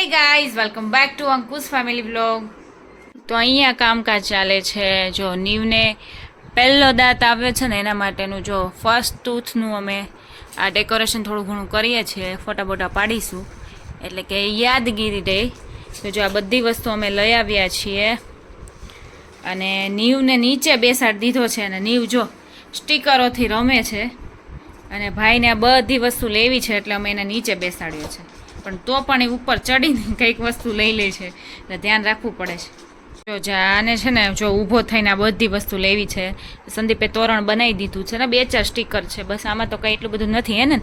Hey guys, welcome back to Ankush family vlog. તો અહીંયા કામકાજ ચાલે છે. જો નીવને પહેલો દાંત આવ્યો છે ને એના માટેનું જો ફર્સ્ટ ટૂથનું અમે આ ડેકોરેશન થોડું ઘણું કરીએ છીએ, ફોટા બોટા પાડીશું એટલે કે યાદગીરી રહે. તો જો આ બધી વસ્તુ અમે લઈ આવ્યા છીએ અને નીવને નીચે બેસાડી દીધો છે અને નીવ જો સ્ટીકરોથી રમે છે અને ભાઈને આ બધી વસ્તુ લેવી છે એટલે અમે એને નીચે બેસાડ્યો છે. પણ તો પણ એ ઉપર ચડીને કંઈક વસ્તુ લઈ લે છે એટલે ધ્યાન રાખવું પડે છે. જો આને છે ને જો ઊભો થઈને આ બધી વસ્તુ લેવી છે. સંદીપે તોરણ બનાવી દીધું છે ને, 2-4 સ્ટીકર છે બસ, આમાં તો કંઈ એટલું બધું નથી હે ને.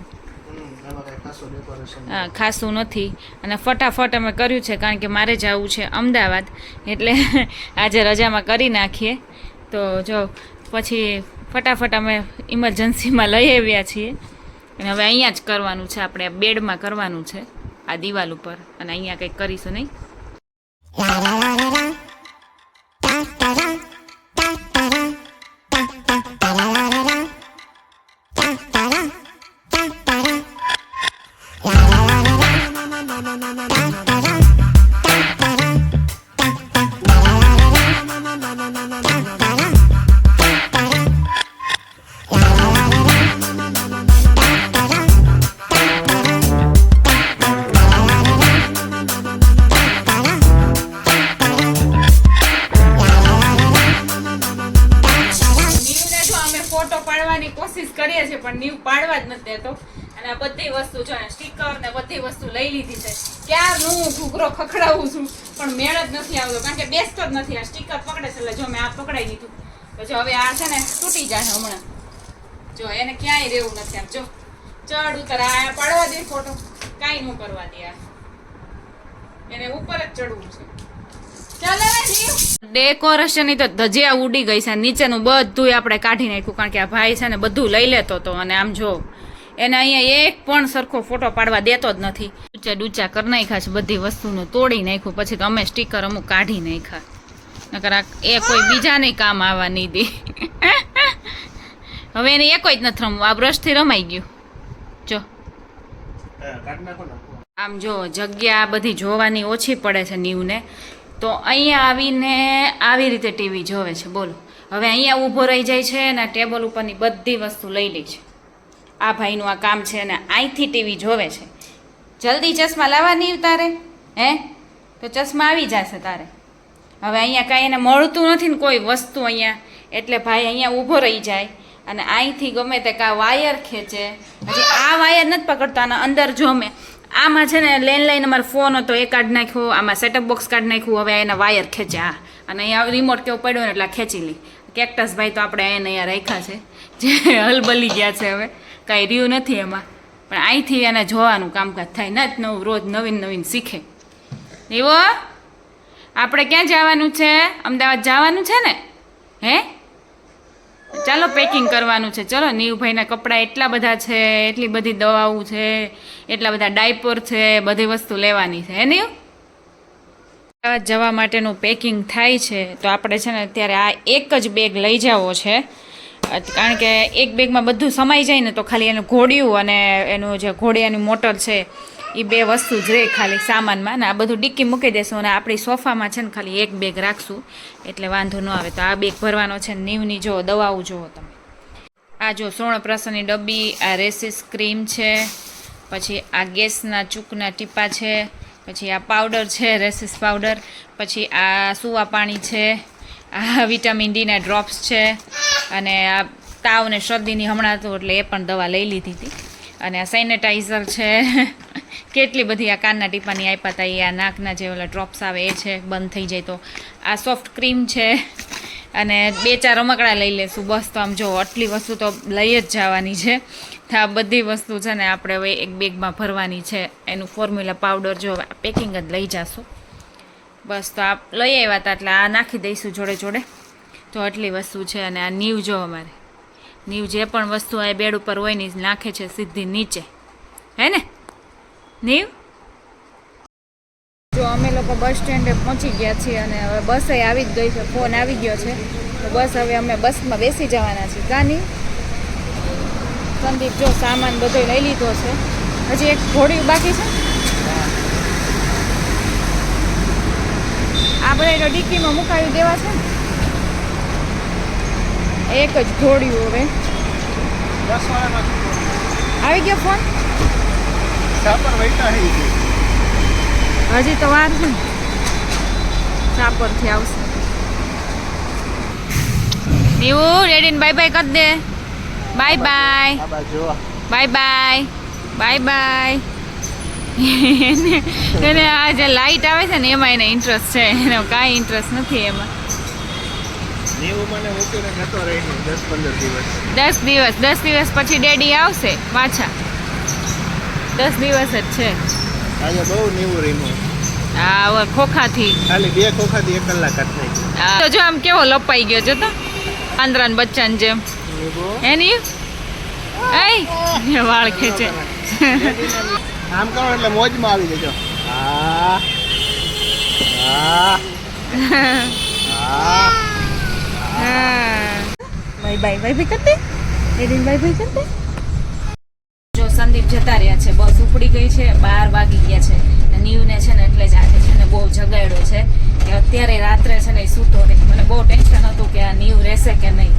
હા, ખાસું નથી અને ફટાફટ અમે કર્યું છે કારણ કે મારે જવું છે અમદાવાદ એટલે આજે રજામાં કરી નાખીએ. તો જો પછી ફટાફટ અમે ઇમરજન્સીમાં લઈ આવ્યા છીએ અને હવે અહીંયા જ કરવાનું છે, આપણે બેડમાં કરવાનું છે આ દિવાલ ઉપર અને અહીંયા કંઈક કરીશું નહીં. ફોટો પાડવાની કોશિશ કરીએ છીએ પણ નીવ પાડવા જ નથી દેતો અને આ બધી વસ્તુ જો સ્ટીકર ને બધી વસ્તુ લઈ લીધી છે. ક્યારનું ઘૂઘરો ખખડાવું છું પણ મેળ જ નથી આવતો કારણ કે બેસતો જ નથી. આ સ્ટીકર પકડે છે એટલે જો મેં આ પકડાઈ દીધું તો જો હવે આ છે ને તૂટી જાય હમણાં. જો એને ક્યાંય રહેવું નથી. આમ જો ચડ ઉતર આ પાડવા દે ફોટો, કાંઈ ન કરવા દે, એને ઉપર જ ચડવું છે. ડેકોરેશન ની તો ધજિયા ઉડી ગઈ છે, નીચેનું બધું આપણે કાઢી નાખ્યું કારણ કે આ ભાઈ છે ને બધું લઈ લેતો હતો અને આમ જો એને અહીંયા એક પણ સરખો ફોટો પાડવા દેતો જ નથી. ઊંચા ડૂચા કરી નાખ્યા છે, બધી વસ્તુનું તોડી નાખ્યું. પછી તો અમે સ્ટીકર અમુક કાઢી નાખ્યા નકર એ કોઈ બીજાને કામ આવવા નહીં દે. હવે એને એક જ નથી રમવું, આ બ્રશથી રમાઈ ગયું. જો આમ જો જગ્યા બધી જોવાની ઓછી પડે છે નીવને, તો અહીંયા આવીને આવી રીતે ટીવી જોવે છે. બોલો, હવે અહીંયા ઊભો રહી જાય છે અને ટેબલ ઉપરની બધી વસ્તુ લઈ લે છે. આ ભાઈનું આ કામ છે અને અહીંથી ટીવી જોવે છે. જલ્દી ચશ્મા લાવવાની તારે, હે તો ચશ્મા આવી જશે તારે. હવે અહીંયા કાંઈ એને મળતું નથી ને કોઈ વસ્તુ અહીંયા, એટલે ભાઈ અહીંયા ઊભો રહી જાય અને અહીંથી ગમે તે કાં વાયર ખેંચે. હજી આ વાયર નથી પકડતો, આના અંદર જો મેં આમાં છે ને લેન્ડલાઈન અમારો ફોન હતો એ કાઢી નાખ્યો, આમાં સેટઅપ બોક્સ કાઢી નાખ્યું. હવે એના વાયર ખેંચ્યા અને અહીંયા રિમોટ કેવું પડ્યો ને એટલે ખેંચી લી. કેક્ટસ ભાઈ તો આપણે એને અહીંયા રાખ્યા છે જે હલબલી ગયા છે, હવે કાંઈ રહ્યું નથી એમાં. પણ અહીંથી એને જોવાનું કામકાજ થાય ને જ નવું, રોજ નવીન નવીન શીખે. એવો આપણે ક્યાં જવાનું છે? અમદાવાદ જવાનું છે ને? હે ચાલો પેકિંગ કરવાનું છે. ચલો, નીવભાઈના કપડાં એટલા બધા છે, એટલી બધી દવાઓ છે, એટલા બધા ડાયપર છે, બધી વસ્તુ લેવાની છે. હે નીવ? જવા માટેનું પેકિંગ થાય છે તો આપણે છે ને અત્યારે આ એક જ બેગ લઈ જવો છે કારણ કે એક બેગમાં બધું સમાઈ જાય ને તો ખાલી એનું ઘોડિયું અને એનું જે ઘોડિયાની મોટર છે એ 2 વસ્તુ જ રહે ખાલી સામાનમાં. ને આ બધું ડિક્કી મૂકી દેશું અને આપણી સોફામાં છે ને ખાલી એક બેગ રાખશું એટલે વાંધો ન આવે. તો આ બેગ ભરવાનો છે. નીવની જો દવાઓ જુઓ તમે, આ જો સોણપ્રસાની ડબ્બી, આ રેસિસ ક્રીમ છે, પછી આ ગેસના ચૂકના ટીપા છે, પછી આ પાવડર છે રેસિસ પાવડર, પછી આ સુવા પાણી છે, આ વિટામિન ડીના ડ્રોપ્સ છે અને આ તાવ ને શરદીની હમણાં તો એટલે એ પણ દવા લઈ લીધી હતી. અને આ સેનેટાઈઝર છે, કેટલી બધી આ કાનના ટીપાની આપ્યા હતા એ, આ નાકના જે ઓલા ડ્રોપ્સ આવે એ છે બંધ થઈ જાય તો, આ સોફ્ટ ક્રીમ છે અને 2-4 રમકડા લઈ લેશું બસ. તો આમ જો આટલી વસ્તુ તો લઈ જ જવાની છે. આ બધી વસ્તુ છે ને આપણે હવે એક બેગમાં ભરવાની છે. એનું ફોર્મ્યુલા પાવડર જો પેકિંગ જ લઈ જશું બસ. તો આ લઈ આવ્યા હતા એટલે આ નાખી દઈશું જોડે જોડે. તો આટલી વસ્તુ છે અને આ નીવ જો અમારે નીવ જે પણ વસ્તુ આ બેડ ઉપર હોય ને નાખે છે સીધી નીચે, હે ને નીવ? જો અમે લોકો બસ સ્ટેન્ડે પહોંચી ગયા છીએ અને હવે બસે આવી જ ગઈ છે, ફોન આવી ગયો છે તો બસ હવે અમે બસમાં બેસી જવાના છીએ. કાની સંદીપ જો સામાન બધો લઈ લીધો છે, હજી એક ઘોડિયું બાકી છે. બધા તો ડિક્કીમાં મુકાવી દેવા છે ને. એક જ ઘોડ્યું હવે. આવી ગયો ફોન. હજી તો વાર છે ને. ચાપરથી આવશે. એવું રેડી બાય બાય કરી દે. Bye bye bye bye bye bye. એને આ જે લાઈટ આવે છે ને એમાં એને ઇન્ટરેસ્ટ છે. એનો કાંઈ ઇન્ટરેસ્ટ નથી એમાં. 10 દિવસ પછી ડેડી આવશે પાછા. 10 દિવસ જ છે. હા ખોખાથી ખાલી 2 ખોખાથી 1 કલાક જ થઈ. તો જો આમ કેવો લપાઈ ગયો છે તો આંદ્રાન બચ્ચાને જેમ. એની વાળ ખેંચે. આમ કરો એટલે મોજમાં આવી જજો. બાય બાય બાય બાય કરતે. એડિન બાય બાય કરતે. જો સંદીપ જતા રહ્યા છે. બસ ઉપડી ગઈ છે. 12 વાગી ગયા છે. નીવને છે ને એટલે જ આજે છે ને બહુ જગાડ્યો છે કે અત્યારે રાત્રે છે ને સૂતો રહે. મને બહુ ટેન્શન હતું કે આ નીવ રહેશે કે નહીં.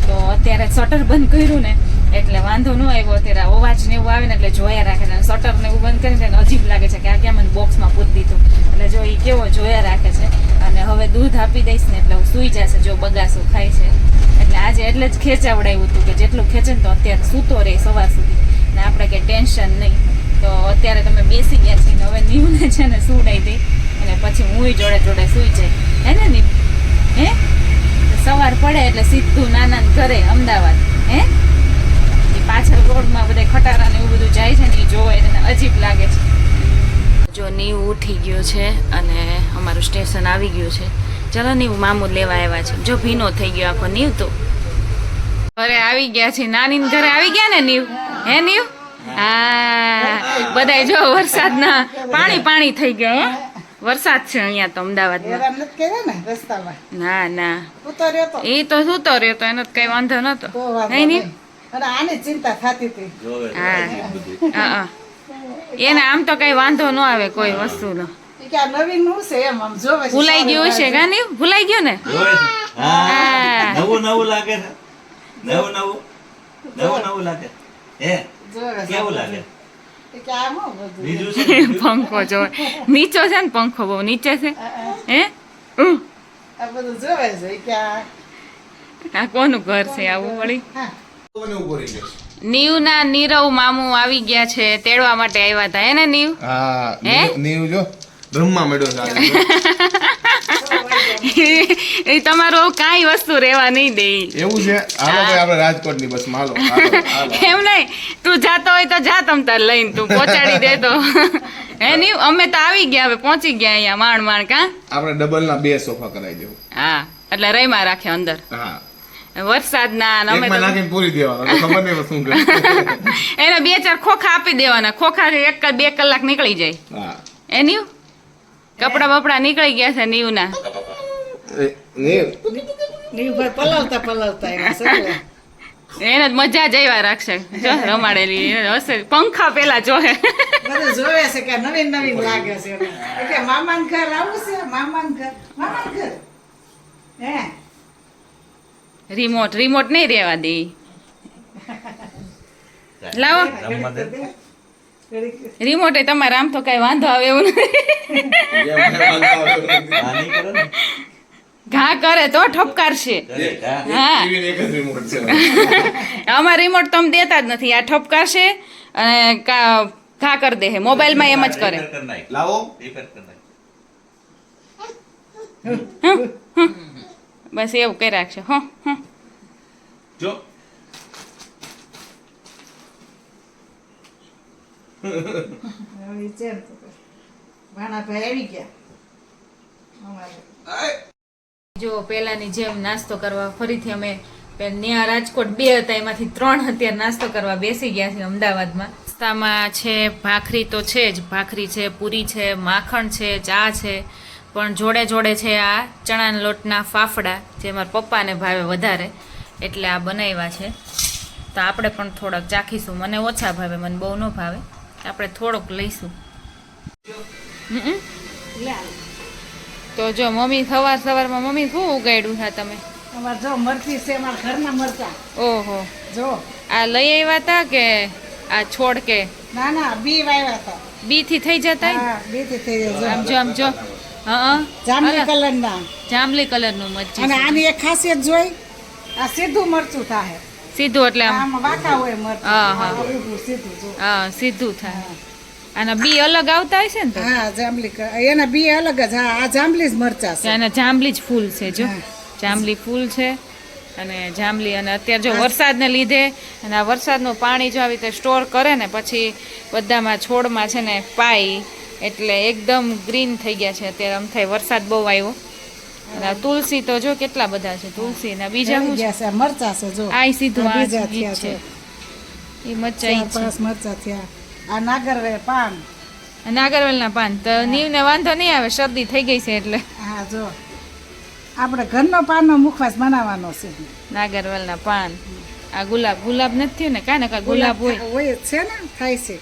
તો અત્યારે શટર બંધ કર્યું ને એટલે વાંધો ન આવ્યો. અત્યારે અવાજ ને એવું આવે ને એટલે જોયા રાખે છે. શટર ને એવું બંધ કરીને અજીબ લાગે છે કે આ કેમ મને બોક્સમાં પૂરી દીધું. એટલે જો એ કેવો જોયા રાખે છે. અને હવે દૂધ આપી દઈશ ને એટલે સૂઈ જશે. જો બગાસું ખાય છે એટલે આજે એટલે જ ખેંચાવડાવ્યું હતું કે જેટલું ખેંચે ને તો અત્યારે સૂતો રહે સવાર સુધી ને આપણે કંઈ ટેન્શન નહીં. તો અત્યારે તમે બેસી ગયા છીએ. હવે નીવને છે ને સુડાઈ દઈ અને પછી હું જોડે જોડે સૂઈ જાય. હે ને નીવ? હે સવાર પડે એટલે સીધું નાના ઘરે અમદાવાદ. હે એ પાછળ રોડમાં બધા ખટારા ને એવું બધું જાય છે ને એ જોવે એને અજીબ લાગે છે. જો નીવ ઉઠી ગયો છે અને અમારું સ્ટેશન આવી ગયું છે. ચલો નીવ મામુ લેવા આવ્યા છે. જો ભીનો થઈ ગયો આખો નીવ. તો ઘરે આવી ગયા છે. નાની ઘરે આવી ગયા ને નીવ? હે નીવ? હા બધા જો વરસાદના પાણી થઈ ગયા. વરસાદ છે અહીંયા તો અમદાવાદમાં. ના ના એ તો સૂતો રહ્યો તો એનો કઈ વાંધો નતો. હા એને આમ તો કઈ વાંધો ન આવે કોઈ વસ્તુનો. ભૂલાઈ ગયું છે કા નહીં? ભૂલાઈ ગયું ને? નવું લાગે છે. નવું લાગે. કેવું લાગે? પંખો જો નીચો છે ને. પંખો બહુ નીચે છે. હે આ કોનું ઘર છે આવું વળી? નીવ ના નીરવ મામુ આવી ગયા છે. તેડવા માટે આવ્યા હતા. હે ને નીવ? હે નીવ જો બ્રહ્મા મેડો એ તમારો કાંઈ વસ્તુ રહેવા નહીં દે. એવું છે? હાલો ભાઈ આપણે રાજકોટની બસ માલો. એમ નહીં તું જાતો હોય તો જા તમ તાર લઈને તું પહોંચાડી દે તો. હે નીવ અમે તો આવી ગયા. હવે પહોંચી ગયા અહીંયા માણ કા. આપણે ડબલ ના 2 સોફા કરાવી દેવું. હા એટલે રહીમાં રાખે અંદર. હા વરસાદના અમે તો નાખીને પૂરી દેવાનો. ખબર નહીં શું કરે. એને 2-4 ખોખા આપી દેવાના. ખોખા 1-2 કલાક નીકળી જાય. હા એ નીવ કપડા બપડા નીકળી ગયા છે નીવના. એને મજા જ આવ્યા રાખશે. જો રમાડેલી હશે. પંખા પેલા જોહે જોવે છે કે નવીન લાગે છે. મામાન ઘર આવું છે. મામાન ઘર હે રિમોટ નહીં રહેવા દે. લાવો રિમોટ તમારે. આમ તો કઈ વાંધો આવે એવું નથી. ઘા કરે તો ઠપકારશે. હા અમાર રિમોટ તમે દેતા જ નથી. આ ઠપકારશે અને ઘા કરી દે. મોબાઈલમાં એમ જ કરે. બસ એવું કઈ રાખશે. જો જો પેલાની જેમ નાસ્તો કરવા ફરીથી અમે ત્યાં રાજકોટ 2 હતા એમાંથી 3 અત્યારે નાસ્તો કરવા બેસી ગયા છે અમદાવાદમાં. નાસ્તામાં છે ભાખરી તો છે જ. ભાખરી છે, પૂરી છે, માખણ છે, ચા છે. પણ જોડે જોડે છે આ ચણાના લોટના ફાફડા જે મારા પપ્પાને ભાવે વધારે એટલે આ બનાવ્યા છે. તો આપણે પણ થોડાક ચાખીશું. મને ઓછા ભાવે, મને બહુ ન ભાવે. આપણે થોડોક લઈશું. તો જો મમ્મી સવારમાં મમ્મી શું ઉગાડ્યું છે તમે? અમારે જો મરચી છે, અમારા ઘરના મરચા. ઓહો, જો આ લઈ આવ્યા હતા કે આ છોડ કે ના બી વાવ્યા હતા. બી થી થઈ જતા? હા, બીથી થઈ જાય. આમ જો હા જાંબલી કલરના. જાંબલી કલરનું મરચી અને છે. આની એક ખાસિયત જોઈ, આ સીધું મરચું થાય. સીધું એટલે આમ આમાં વાંકા હોય મરચું. હા, હા. ઊભું સીધું જો. હા સીધું થાય. આના બી અલગ આવતા હશે ને? તો હા, જાંબલી એના બી અલગ જ. હા, આ જાંબલી જ મરચા છે. આના જાંબલી જ ફૂલ છે જો. હા. જાંબલી ફૂલ છે અને જાંબલી. અને અત્યારે જો વરસાદને લીધે અને આ વરસાદનું પાણી જો આવી રીતે સ્ટોર કરે ને પછી બધામાં છોડમાં છે ને પાઈ એટલે એકદમ ગ્રીન થઈ ગયા છે અત્યારે. આમ થાય વરસાદ બહુ આવ્યો. અને આ તુલસી તો જો કેટલા બધા છે તુલસી ના બીજા શું છે? ગયા છે મરચા છે જો. આ સીધું આ બીજા ઈ થયા છે. છે. એ મરચાં ઈ 4-5 મરચા થયા. આ નાગરવેલ પાન. છે નાગરવેલના પાન. તો નીવને વાંધો નહીં આવે, શરદી થઈ ગઈ છે એટલે હા જો આપણે ઘરનો પાનનો મુખવાસ બનાવવાનો છે. નાગરવેલના પાન. આ ગુલાબ નથી થયું ને? કાને કા ગુલાબ હોય હોય જ છે ને, થાય છે.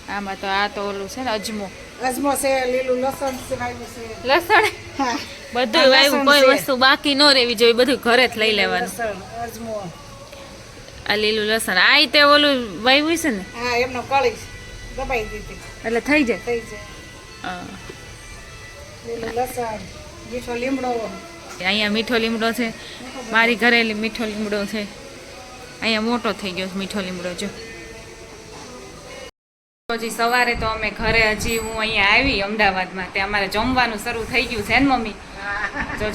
આમાં તો આ તો ઓલું છે ને અજમો અજમો છે, લીલું લસણ છે, વાવ્યું છે. લસણ હા, બધું આ વાવ્યું. લસણ કોઈ છે. વસ્તુ બાકી ન રહેવી જોઈએ, બધું ઘરે જ લઈ લેવાનું. લસણ, અજમો. આ લીલું લસણ આ તે ઓલું વાવ્યું છે ને હા, એમનો કળી દબાઈ દીધી, એટલે થઈ જાય. થઈ જાય. હા. લીલું લસણ, મીઠો લીમડો. અહીંયા મીઠો લીમડો છે, મારી ઘરે મીઠો લીમડો છે. અહીંયા મોટો થઈ ગયો છે મીઠો લીમડો જો. હજી સવારે તો અમે ઘરે હજી હું અહીંયા આવી અમદાવાદમાં તે અમારે જમવાનું શરૂ થઈ ગયું છે ને મમ્મી?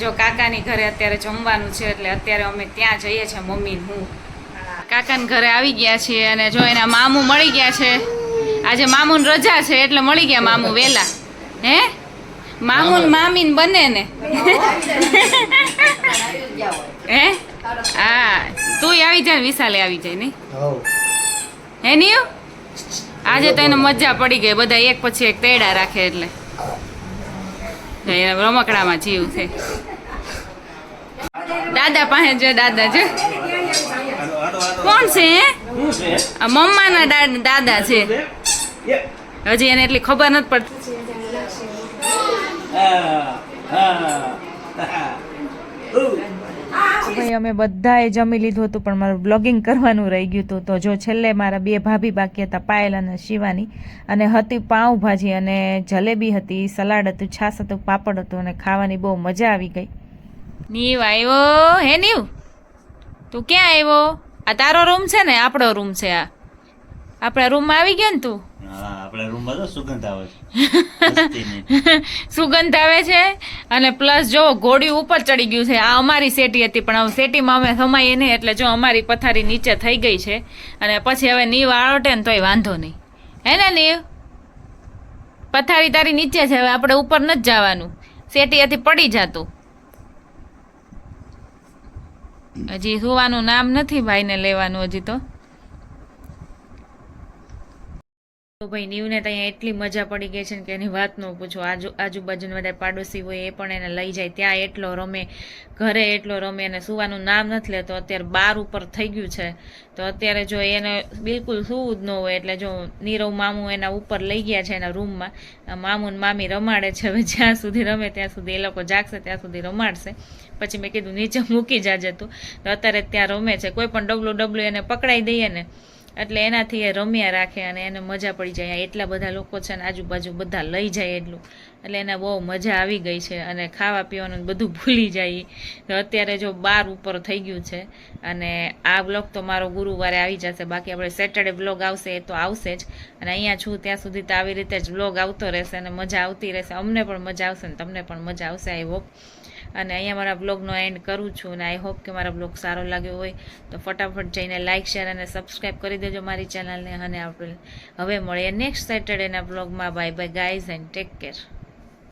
જો કાકાની ઘરે અત્યારે જમવાનું છે એટલે અત્યારે અમે ત્યાં જઈએ છીએ મમ્મી ને હું. કાકાના ઘરે આવી ગયા છીએ અને જો એના મામું મળી ગયા છે. આજે મામુન રજા છે એટલે મળી ગયા મામું વેલા. હે મામુન મામીન બને ને હે? હા, તું આવી જાય ને વિશાલે આવી જાય નહીં? હે નીવ? આજે તો એને મજા પડી ગઈ, બધા એક પછી એક તેડા રાખે એટલે એના રમકડામાં જીવ છે. દાદા પાસે જો, દાદા જો કોણ છે? આ મમ્માના દાદા છે. હજી એને એટલી ખબર નથી પડતી. ભાઈ અમે બધાએ જમી લીધું હતું પણ મારું બ્લોગિંગ કરવાનું રહી ગયું હતું. તો જો છેલ્લે મારા બે ભાભી બાકી હતા, પાયલ અને શિવાની, અને હતી પાઉંભાજી અને જલેબી હતી, સલાડ હતું, છાશ હતું, પાપડ હતું અને ખાવાની બહુ મજા આવી ગઈ. નીવ આવ્યો? હે નીવ તું ક્યાં આવ્યો? આ તારો રૂમ છે ને? આપણો રૂમ છે આ. આપણા રૂમમાં આવી ગયો ને તું? આપણા રૂમમાં તો સુગંધ આવે છે. સુગંધ આવે છે અને પ્લસ જો ઘોડિયું ઉપર ચડી ગયું છે. આ અમારી સેટી હતી પણ હવે સેટીમાં અમે સમાઈએ નહીં એટલે જો અમારી પથારી નીચે થઈ ગઈ છે અને પછી હવે નીવ આળોટે ને તોય વાંધો નહીં. હે ને નીવ? પથારી તારી નીચે છે, હવે આપણે ઉપર નથી જવાનું. સેટીએથી પડી જાતું. હજી સુવાનું નામ નથી ભાઈને લેવાનું હજી તો. તો ભાઈ નીવને તો અહીંયા એટલી મજા પડી ગઈ છે ને કે એની વાત ન પૂછો. આજુબાજુના બધા પાડોશી હોય એ પણ એને લઈ જાય, ત્યાં એટલો રમે, ઘરે એટલો રમે અને સુવાનું નામ નથી લેતો. અત્યારે 12 ઉપર થઈ ગયું છે તો અત્યારે જો એને બિલકુલ સૂવું જ ન હોય એટલે જો નીરવ મામું એના ઉપર લઈ ગયા છે એના રૂમમાં. મામુ ને મામી રમાડે છે. હવે જ્યાં સુધી રમે ત્યાં સુધી એ લોકો જાગશે ત્યાં સુધી રમાડશે. પછી મેં કીધું નીચે મૂકી જાજે તું. તો અત્યારે ત્યાં રમે છે. કોઈ પણ ડબલું એને પકડાઈ દઈએ ને એટલે એનાથી એ રમ્યા રાખે અને એને મજા પડી જાય. એટલા બધા લોકો છે ને આજુબાજુ બધા લઈ જાય એટલું એટલે એને બહુ મજા આવી ગઈ છે અને ખાવા પીવાનું બધું ભૂલી જાય. તો અત્યારે જો 12 ઉપર થઈ ગયું છે અને આ બ્લોગ તો મારો ગુરુવારે આવી જશે. બાકી આપણે સેટરડે બ્લોગ આવશે એ તો આવશે જ. અને અહીંયા છું ત્યાં સુધી તો આવી રીતે જ બ્લોગ આવતો રહેશે અને મજા આવતી રહેશે. અમને પણ મજા આવશે ને તમને પણ મજા આવશે આઈ હોપ. અને અહીંયા મારા બ્લોગનો એન્ડ કરું છું અને આઈ હોપ કે મારા બ્લોગ સારો લાગ્યો હોય તો ફટાફટ જઈને લાઇક શેર અને સબસ્ક્રાઈબ કરી દેજો મારી ચેનલને. અને આપણે હવે મળીએ નેક્સ્ટ સેટરડેના બ્લોગમાં. Bye bye guys and take care.